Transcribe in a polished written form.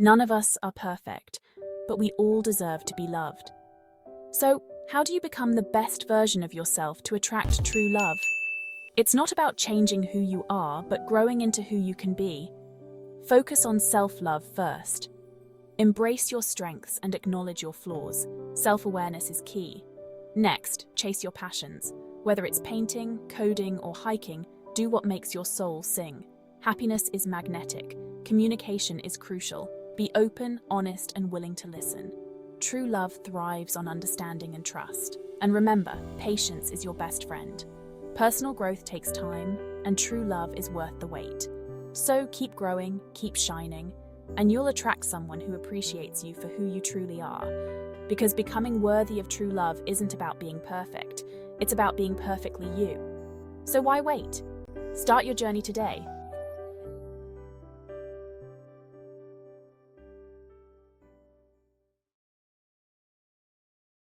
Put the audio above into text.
None of us are perfect, but we all deserve to be loved. So, how do you become the best version of yourself to attract true love? It's not about changing who you are, but growing into who you can be. Focus on self-love first. Embrace your strengths and acknowledge your flaws. Self-awareness is key. Next, chase your passions. Whether it's painting, coding, or hiking, do what makes your soul sing. Happiness is magnetic. Communication is crucial. Be open, honest, and willing to listen. True love thrives on understanding and trust. And remember, patience is your best friend. Personal growth takes time, and true love is worth the wait. So keep growing, keep shining, and you'll attract someone who appreciates you for who you truly are. Because becoming worthy of true love isn't about being perfect, it's about being perfectly you. So why wait? Start your journey today.